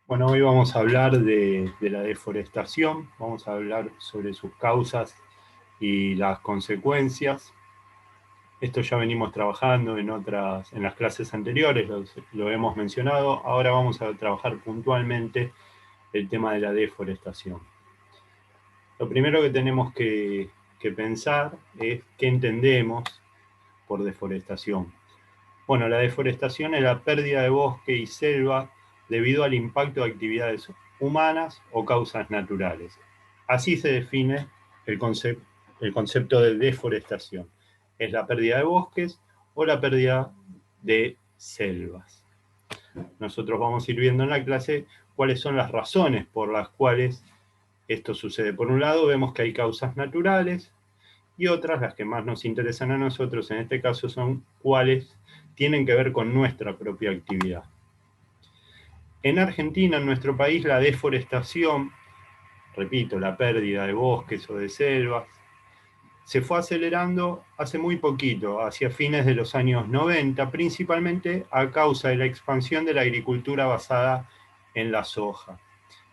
Bueno, hoy vamos a hablar de la deforestación, vamos a hablar sobre sus causas y las consecuencias. Esto ya venimos trabajando en las clases anteriores, lo hemos mencionado. Ahora vamos a trabajar puntualmente el tema de la deforestación. Lo primero que tenemos que pensar es qué entendemos por deforestación. Bueno, la deforestación es la pérdida de bosque y selva debido al impacto de actividades humanas o causas naturales. Así se define el, el concepto de deforestación. Es la pérdida de bosques o la pérdida de selvas. Nosotros vamos a ir viendo en la clase cuáles son las razones por las cuales esto sucede. Por un lado, vemos que hay causas naturales, y otras, las que más nos interesan a nosotros en este caso, son cuáles tienen que ver con nuestra propia actividad. En Argentina, en nuestro país, la deforestación, repito, la pérdida de bosques o de selvas, se fue acelerando hace muy poquito, hacia fines de los años 90, principalmente a causa de la expansión de la agricultura basada en la soja.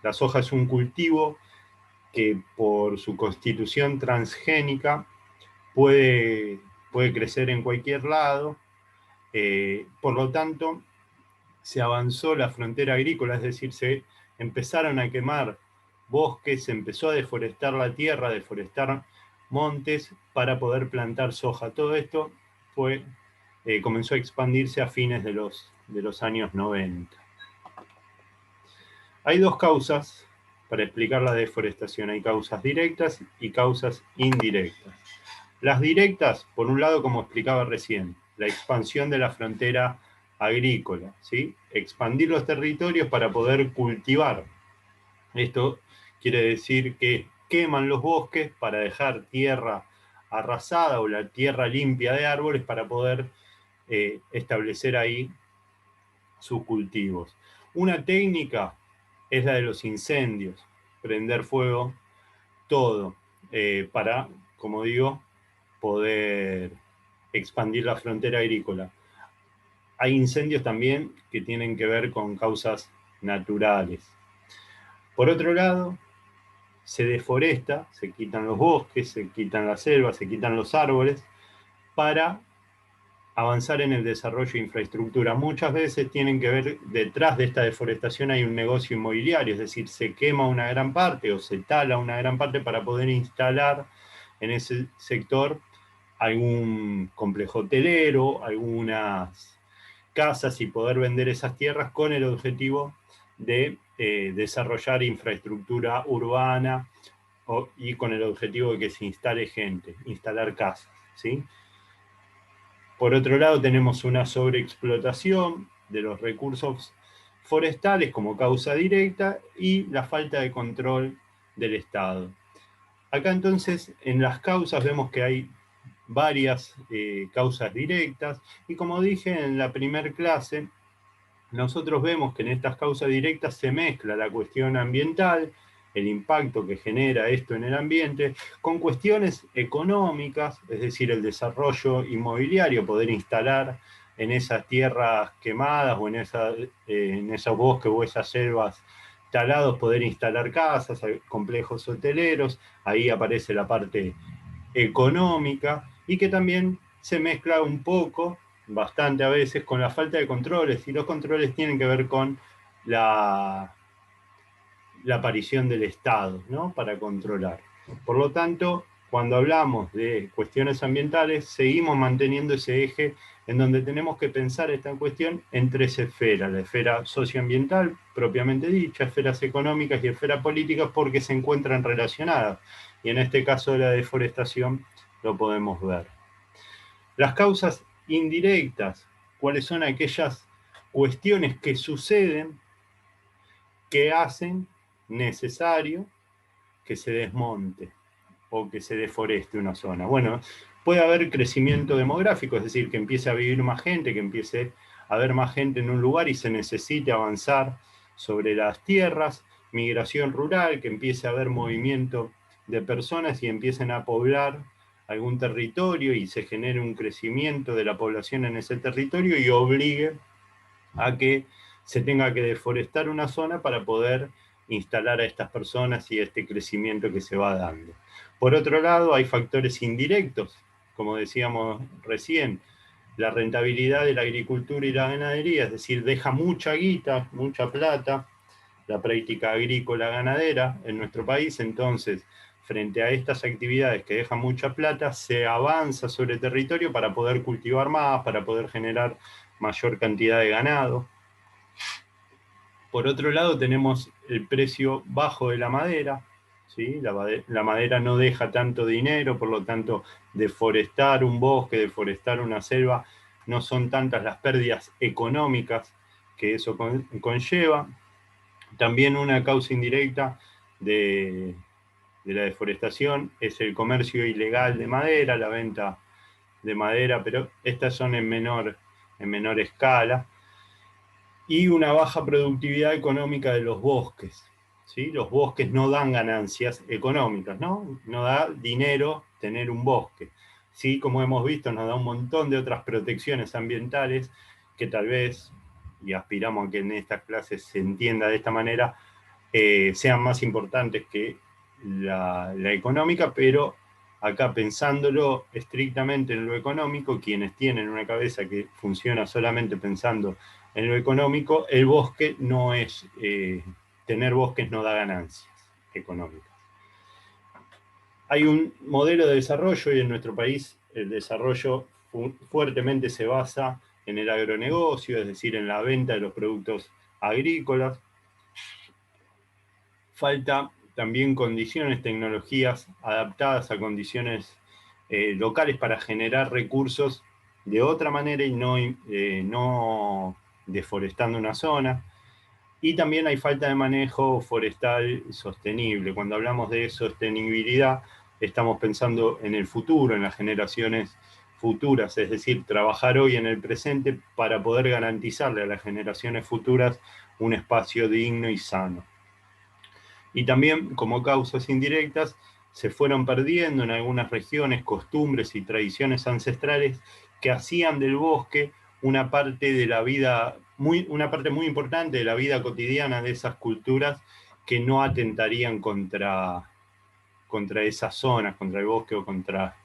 La soja es un cultivo que por su constitución transgénica puede crecer en cualquier lado, por lo tanto se avanzó la frontera agrícola, es decir, se empezaron a quemar bosques, se empezó a deforestar la tierra, a deforestar montes para poder plantar soja. Todo esto comenzó a expandirse a fines de los años 90. Hay dos causas para explicar la deforestación, hay causas directas y causas indirectas. Las directas, por un lado, como explicaba recién, la expansión de la frontera agrícola, ¿sí? Expandir los territorios para poder cultivar. Esto quiere decir que queman los bosques para dejar tierra arrasada o la tierra limpia de árboles para poder establecer ahí sus cultivos. Una técnica es la de los incendios, prender fuego todo para, como digo, poder expandir la frontera agrícola. Hay incendios también que tienen que ver con causas naturales. Por otro lado, se deforesta, se quitan los bosques, se quitan las selvas, se quitan los árboles para avanzar en el desarrollo de infraestructura. Muchas veces tienen que ver, detrás de esta deforestación hay un negocio inmobiliario, es decir, se quema una gran parte o se tala una gran parte para poder instalar en ese sector algún complejo hotelero, algunas casas y poder vender esas tierras con el objetivo de desarrollar infraestructura urbana y con el objetivo de que se instale gente, instalar casas, ¿sí? Por otro lado, tenemos una sobreexplotación de los recursos forestales como causa directa y la falta de control del Estado. Acá entonces en las causas vemos que hay varias causas directas y como dije en la primera clase, nosotros vemos que en estas causas directas se mezcla la cuestión ambiental, el impacto que genera esto en el ambiente, con cuestiones económicas, es decir, el desarrollo inmobiliario, poder instalar en esas tierras quemadas o en esos bosques o esas selvas talados, poder instalar casas, complejos hoteleros, ahí aparece la parte económica y que también se mezcla un poco, bastante a veces, con la falta de controles, y los controles tienen que ver con la aparición del Estado, ¿no? Para controlar. Por lo tanto, cuando hablamos de cuestiones ambientales, seguimos manteniendo ese eje en donde tenemos que pensar esta cuestión en tres esferas: la esfera socioambiental, propiamente dicha, esferas económicas y esferas políticas, porque se encuentran relacionadas. Y en este caso de la deforestación lo podemos ver. Las causas indirectas, ¿cuáles son aquellas cuestiones que suceden que hacen necesario que se desmonte o que se deforeste una zona? Bueno, puede haber crecimiento demográfico, es decir, que empiece a vivir más gente, que empiece a haber más gente en un lugar y se necesite avanzar sobre las tierras, migración rural, que empiece a haber movimiento de personas y empiecen a poblar algún territorio y se genere un crecimiento de la población en ese territorio y obligue a que se tenga que deforestar una zona para poder instalar a estas personas y este crecimiento que se va dando. Por otro lado, hay factores indirectos, como decíamos recién, la rentabilidad de la agricultura y la ganadería, es decir, deja mucha guita, mucha plata, la práctica agrícola ganadera en nuestro país. Entonces, frente a estas actividades que dejan mucha plata, se avanza sobre el territorio para poder cultivar más, para poder generar mayor cantidad de ganado. Por otro lado, tenemos el precio bajo de la madera, ¿sí? La madera no deja tanto dinero, por lo tanto, deforestar un bosque, deforestar una selva, no son tantas las pérdidas económicas que eso conlleva. También una causa indirecta de la deforestación es el comercio ilegal de madera, la venta de madera, pero estas son en menor escala. Y una baja productividad económica de los bosques, ¿sí? Los bosques no dan ganancias económicas, ¿no? No da dinero tener un bosque. Sí, como hemos visto, nos da un montón de otras protecciones ambientales que tal vez, y aspiramos a que en estas clases se entienda de esta manera, sean más importantes que la económica, pero acá pensándolo estrictamente en lo económico, quienes tienen una cabeza que funciona solamente pensando en lo económico, el bosque no es, tener bosques no da ganancias económicas. Hay un modelo de desarrollo y en nuestro país el desarrollo fuertemente se basa en el agronegocio, es decir, en la venta de los productos agrícolas. Falta también condiciones, tecnologías adaptadas a condiciones locales para generar recursos de otra manera y no deforestando una zona. Y también hay falta de manejo forestal sostenible. Cuando hablamos de sostenibilidad, estamos pensando en el futuro, en las generaciones futuras, es decir, trabajar hoy en el presente para poder garantizarle a las generaciones futuras un espacio digno y sano. Y también, como causas indirectas, se fueron perdiendo en algunas regiones costumbres y tradiciones ancestrales que hacían del bosque una parte de la vida, una parte muy importante de la vida cotidiana de esas culturas que no atentarían contra esas zonas, contra el bosque o contra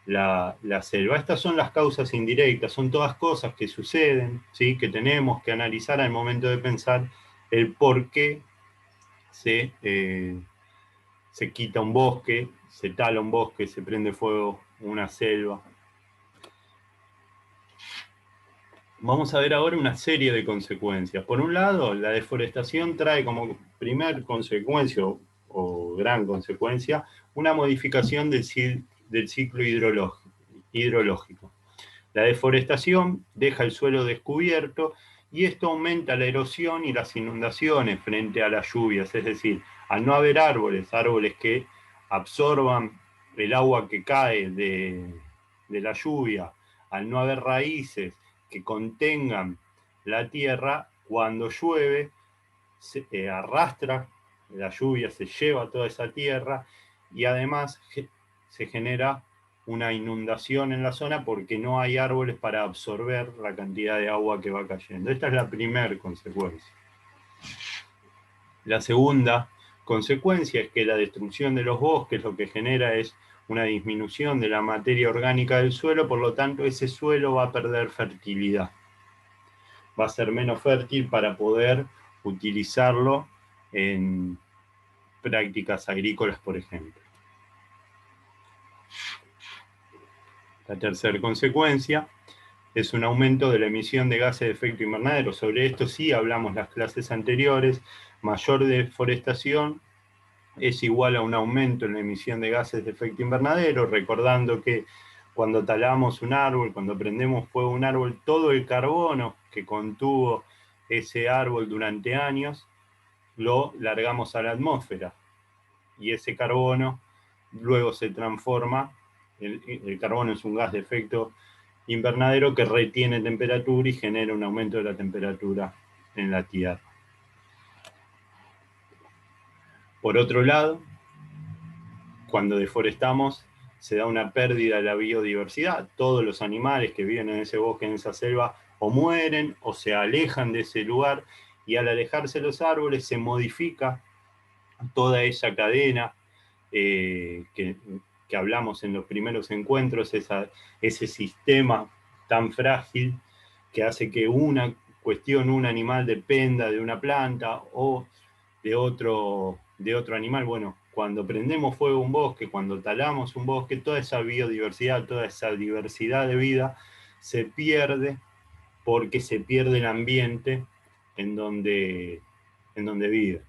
la selva. Estas son las causas indirectas, son todas cosas que suceden, ¿sí? Que tenemos que analizar al momento de pensar el por qué se quita un bosque, se tala un bosque, se prende fuego una selva. Vamos a ver ahora una serie de consecuencias. Por un lado, la deforestación trae como primer consecuencia o gran consecuencia una modificación del ciclo hidrológico. La deforestación deja el suelo descubierto y esto aumenta la erosión y las inundaciones frente a las lluvias, es decir, al no haber árboles que absorban el agua que cae de la lluvia, al no haber raíces que contengan la tierra, cuando llueve se arrastra la lluvia, se lleva toda esa tierra y además se genera una inundación en la zona porque no hay árboles para absorber la cantidad de agua que va cayendo. Esta es la primera consecuencia. La segunda consecuencia es que la destrucción de los bosques lo que genera es una disminución de la materia orgánica del suelo, por lo tanto ese suelo va a perder fertilidad. Va a ser menos fértil para poder utilizarlo en prácticas agrícolas, por ejemplo. La tercera consecuencia es un aumento de la emisión de gases de efecto invernadero. Sobre esto sí hablamos las clases anteriores. Mayor deforestación es igual a un aumento en la emisión de gases de efecto invernadero, recordando que cuando talamos un árbol, cuando prendemos fuego a un árbol, todo el carbono que contuvo ese árbol durante años lo largamos a la atmósfera y ese carbono luego se transforma, el carbono es un gas de efecto invernadero que retiene temperatura y genera un aumento de la temperatura en la Tierra. Por otro lado, cuando deforestamos se da una pérdida de la biodiversidad. Todos los animales que viven en ese bosque, en esa selva, o mueren o se alejan de ese lugar, y al alejarse los árboles se modifica toda esa cadena que hablamos en los primeros encuentros, ese sistema tan frágil que hace que una cuestión, un animal dependa de una planta o de otro animal. Bueno, cuando prendemos fuego a un bosque, cuando talamos un bosque, toda esa biodiversidad, toda esa diversidad de vida se pierde, porque se pierde el ambiente en donde vive.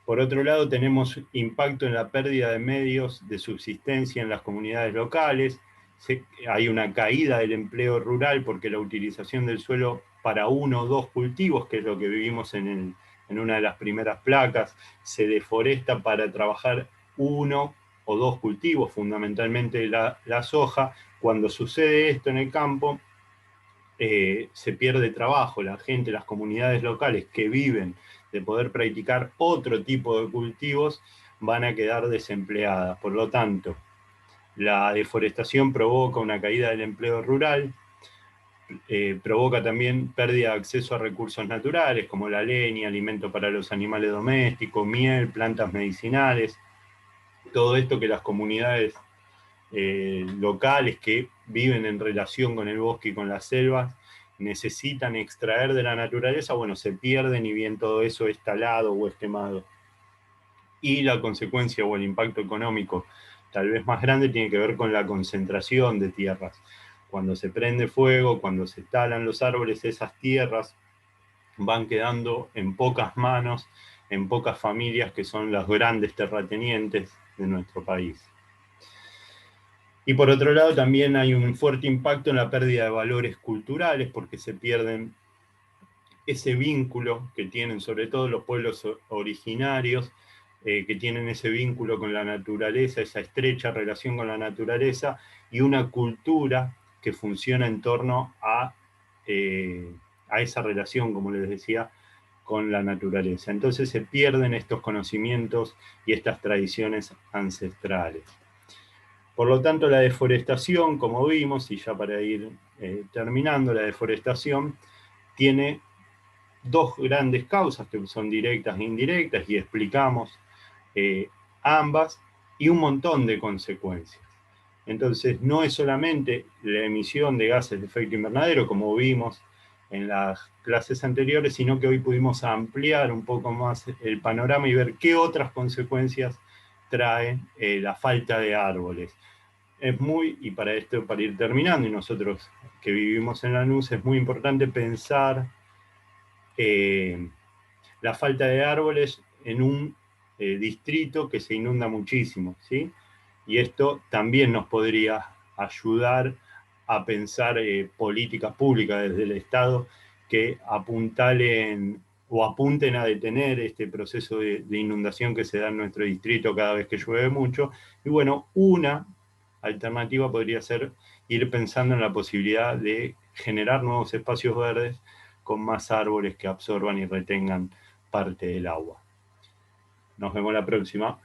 Por otro lado, tenemos impacto en la pérdida de medios de subsistencia en las comunidades locales. Hay una caída del empleo rural porque la utilización del suelo para uno o dos cultivos, que es lo que vivimos en una de las primeras placas, se deforesta para trabajar uno o dos cultivos, fundamentalmente la soja. Cuando sucede esto en el campo, se pierde trabajo. La gente, las comunidades locales que viven de poder practicar otro tipo de cultivos van a quedar desempleadas. Por lo tanto, la deforestación provoca una caída del empleo rural, provoca también pérdida de acceso a recursos naturales como la leña, alimento para los animales domésticos, miel, plantas medicinales. Todo esto que las comunidades locales que viven en relación con el bosque y con las selvas necesitan extraer de la naturaleza, bueno, se pierden, y bien todo eso es talado o es quemado. Y la consecuencia o el impacto económico tal vez más grande tiene que ver con la concentración de tierras. Cuando se prende fuego, cuando se talan los árboles, esas tierras van quedando en pocas manos, en pocas familias, que son las grandes terratenientes de nuestro país. Y por otro lado también hay un fuerte impacto en la pérdida de valores culturales, porque se pierden ese vínculo que tienen sobre todo los pueblos originarios, que tienen ese vínculo con la naturaleza, esa estrecha relación con la naturaleza, y una cultura que funciona en torno a esa relación, como les decía, con la naturaleza. Entonces se pierden estos conocimientos y estas tradiciones ancestrales. Por lo tanto, la deforestación, como vimos, y ya para ir terminando, la deforestación tiene dos grandes causas que son directas e indirectas, y explicamos ambas, y un montón de consecuencias. Entonces, no es solamente la emisión de gases de efecto invernadero, como vimos en las clases anteriores, sino que hoy pudimos ampliar un poco más el panorama y ver qué otras consecuencias trae la falta de árboles. Y para esto, para ir terminando, y nosotros que vivimos en Lanús, es muy importante pensar la falta de árboles en un distrito que se inunda muchísimo, ¿sí? Y esto también nos podría ayudar a pensar políticas públicas desde el Estado que apuntalen o apunten a detener este proceso de inundación que se da en nuestro distrito cada vez que llueve mucho. Y bueno, una alternativa podría ser ir pensando en la posibilidad de generar nuevos espacios verdes con más árboles que absorban y retengan parte del agua. Nos vemos la próxima.